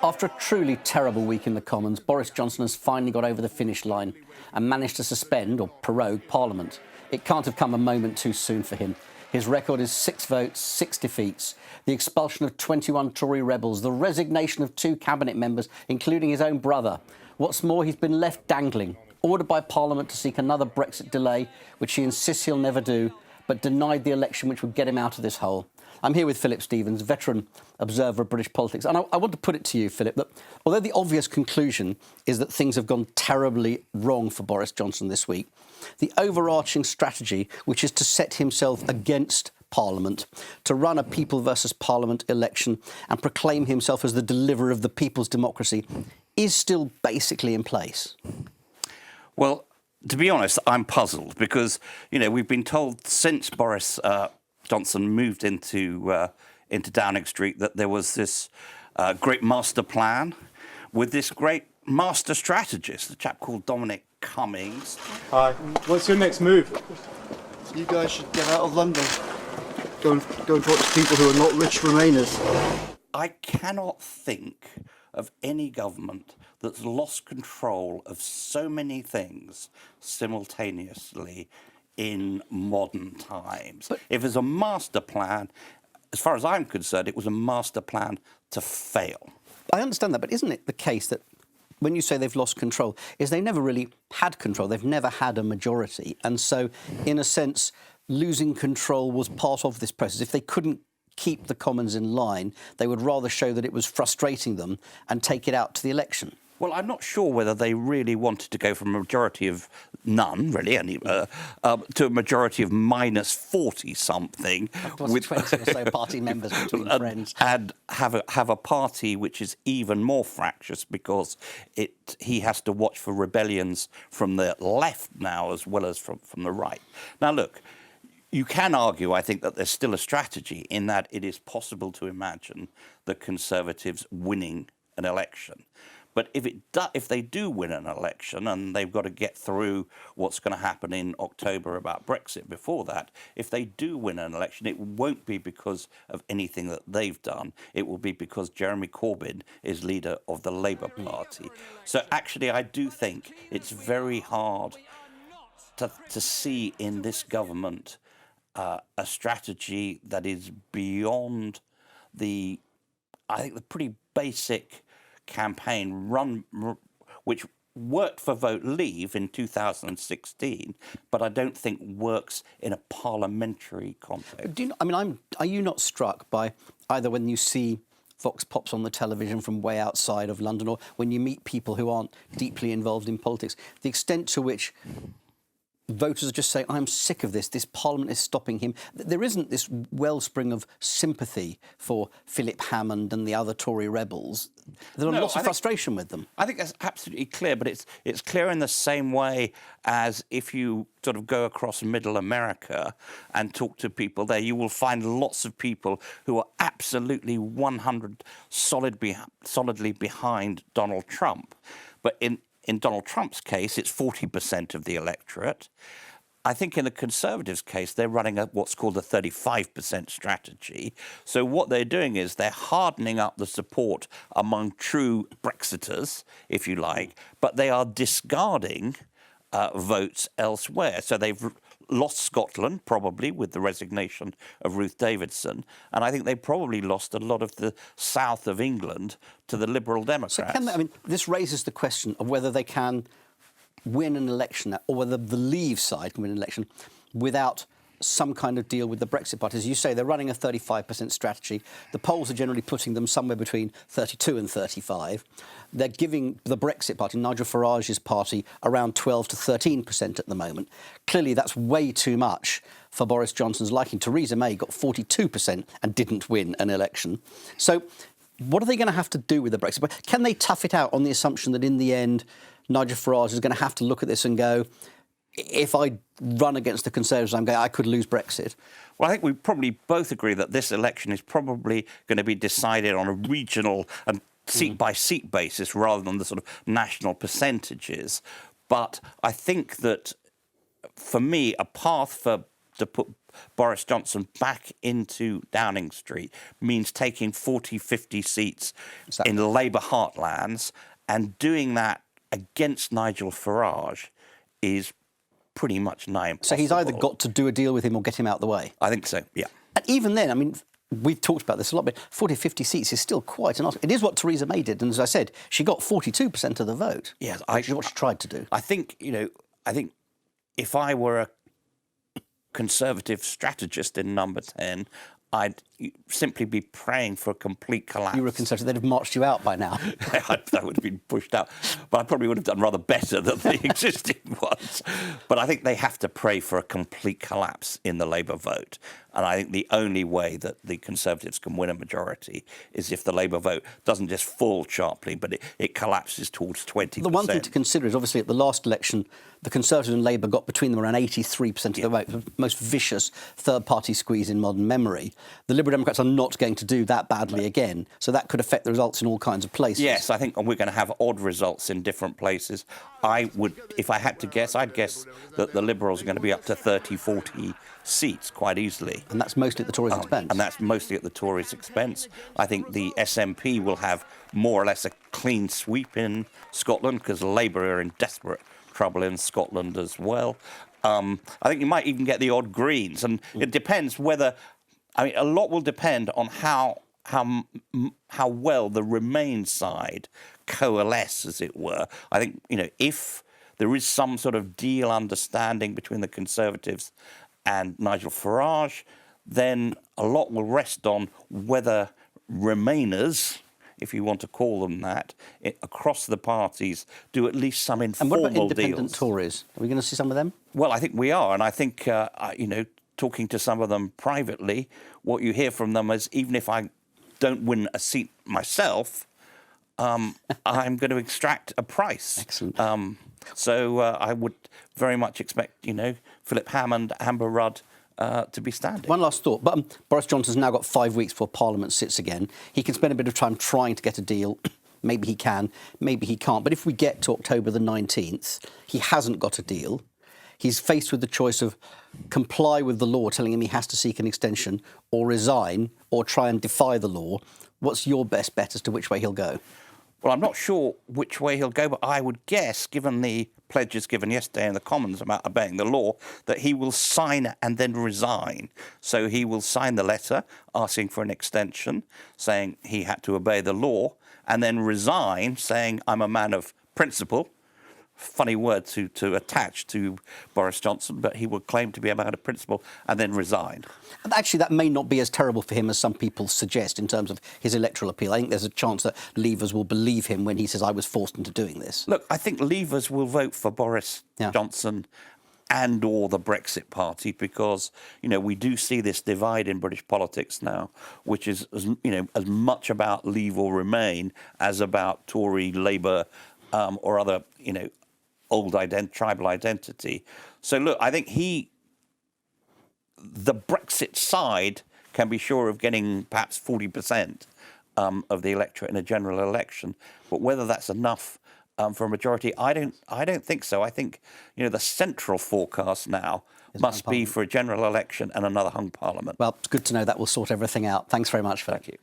After a truly terrible week in the Commons, Boris Johnson has finally got over the finish line and managed to suspend or prorogue Parliament. It can't have come a moment too soon for him. His record is 6 votes, 6 defeats, the expulsion of 21 Tory rebels, the resignation of 2 cabinet members, including his own brother. What's more, he's been left dangling, ordered by Parliament to seek another Brexit delay, which he insists he'll never do, but denied the election which would get him out of this hole. I'm here with Philip Stevens, veteran observer of British politics. And I want to put it to you, Philip, that although the obvious conclusion is that things have gone terribly wrong for Boris Johnson this week, the overarching strategy, which is to set himself against Parliament, to run a people versus Parliament election and proclaim himself as the deliverer of the people's democracy, is still basically in place. Well, to be honest, I'm puzzled because, you know, we've been told since Boris Johnson moved into Downing Street that there was this great master plan with this great master strategist, a chap called Dominic Cummings. Hi. What's your next move? You guys should get out of London. Go and talk to people who are not rich Remainers. I cannot think of any government that's lost control of so many things simultaneously in modern times. But if there's a master plan, as far as I'm concerned, it was a master plan to fail. I understand that, but isn't it the case that when you say they've lost control, is they never really had control, they've never had a majority, and so, in a sense, losing control was part of this process. If they couldn't keep the Commons in line, they would rather show that it was frustrating them and take it out to the election. Well, I'm not sure whether they really wanted to go from a majority of none, really, to a majority of minus 40-something. With 20 or so party members between friends. And have a party which is even more fractious because he has to watch for rebellions from the left now as well as from the right. Now, look, you can argue, I think, that there's still a strategy in that it is possible to imagine the Conservatives winning an election. But if they do win an election, and they've got to get through what's going to happen in October about Brexit before that, if they do win an election, it won't be because of anything that they've done. It will be because Jeremy Corbyn is leader of the Labour Party. So actually, I do think it's very hard to see in this government a strategy that is beyond the pretty basic campaign run, which worked for Vote Leave in 2016, but I don't think works in a parliamentary context. Are you not struck by either when you see Vox Pops on the television from way outside of London, or when you meet people who aren't deeply involved in politics, the extent to which voters are just saying, I'm sick of this Parliament is stopping him? There isn't this wellspring of sympathy for Philip Hammond and the other Tory rebels. There's a lot of frustration with them. I think that's absolutely clear, but it's clear in the same way as if you sort of go across Middle America and talk to people there, you will find lots of people who are absolutely 100 solidly behind Donald Trump. But in Donald Trump's case, it's 40% of the electorate. I think in the Conservatives' case, they're running what's called a 35% strategy. So what they're doing is they're hardening up the support among true Brexiters, if you like, but they are discarding votes elsewhere. So they've lost Scotland, probably, with the resignation of Ruth Davidson. And I think they probably lost a lot of the south of England to the Liberal Democrats. So this raises the question of whether they can win an election, or whether the Leave side can win an election without some kind of deal with the Brexit Party. As you say, they're running a 35% strategy. The polls are generally putting them somewhere between 32 and 35. They're giving the Brexit Party, Nigel Farage's party, around 12 to 13% at the moment. Clearly, that's way too much for Boris Johnson's liking. Theresa May got 42% and didn't win an election. So what are they going to have to do with the Brexit Party? Can they tough it out on the assumption that in the end, Nigel Farage is going to have to look at this and go, if I run against the Conservatives, I could lose Brexit? Well, I think we probably both agree that this election is probably going to be decided on a regional and seat-by-seat basis rather than the sort of national percentages. But I think that, for me, a path for to put Boris Johnson back into Downing Street means taking 40, 50 seats in Labour heartlands, and doing that against Nigel Farage is pretty much nigh impossible. So he's either got to do a deal with him or get him out the way? I think so, yeah. And even then, I mean, we've talked about this a lot, but 40, 50 seats is still quite an... It is what Theresa May did, and as I said, she got 42% of the vote. Yes, which is what she tried to do. I think, I think if I were a Conservative strategist in Number 10, I'd simply be praying for a complete collapse. You were a Conservative, they'd have marched you out by now. That would have been pushed out. But I probably would have done rather better than the existing ones. But I think they have to pray for a complete collapse in the Labour vote. And I think the only way that the Conservatives can win a majority is if the Labour vote doesn't just fall sharply, but it collapses towards 20%. The one thing to consider is, obviously, at the last election, the Conservatives and Labour got between them around 83% of the vote, the most vicious third-party squeeze in modern memory. The Liberal Democrats are not going to do that badly again, so that could affect the results in all kinds of places. Yes, I think we're going to have odd results in different places. I would, if I had to guess, I'd guess that the Liberals are going to be up to 30, 40 seats quite easily. And that's mostly at the Tories' expense. And that's mostly at the Tories' expense. I think the SNP will have more or less a clean sweep in Scotland because Labour are in desperate trouble in Scotland as well. I think you might even get the odd Greens, and it depends whether... I mean, a lot will depend on how well the Remain side coalesce, as it were. I think, if there is some sort of deal understanding between the Conservatives and Nigel Farage, then a lot will rest on whether Remainers, if you want to call them that, across the parties do at least some informal deals. And what about independent Tories? Are we going to see some of them? Well, I think we are, and I think, talking to some of them privately, what you hear from them is, even if I don't win a seat myself, I'm going to extract a price. Excellent. So I would very much expect, Philip Hammond, Amber Rudd to be standing. One last thought. But Boris Johnson's now got 5 weeks before Parliament sits again. He can spend a bit of time trying to get a deal. Maybe he can, maybe he can't. But if we get to October the 19th, he hasn't got a deal. He's faced with the choice of comply with the law, telling him he has to seek an extension, or resign, or try and defy the law. What's your best bet as to which way he'll go? Well, I'm not sure which way he'll go, but I would guess, given the pledges given yesterday in the Commons about obeying the law, that he will sign and then resign. So he will sign the letter asking for an extension, saying he had to obey the law, and then resign, saying, I'm a man of principle. Funny word to attach to Boris Johnson, but he would claim to be a man of principle and then resign. Actually, that may not be as terrible for him as some people suggest in terms of his electoral appeal. I think there's a chance that Leavers will believe him when he says, I was forced into doing this. Look, I think Leavers will vote for Boris Johnson and or the Brexit Party because, we do see this divide in British politics now, which is, as much about Leave or Remain as about Tory, Labour or other, old tribal identity. So, look, I think the Brexit side can be sure of getting perhaps 40% of the electorate in a general election. But whether that's enough for a majority, I don't think so. I think, the central forecast now must be for a general election and another hung parliament. Well, it's good to know that will sort everything out. Thanks very much for that. Thank you.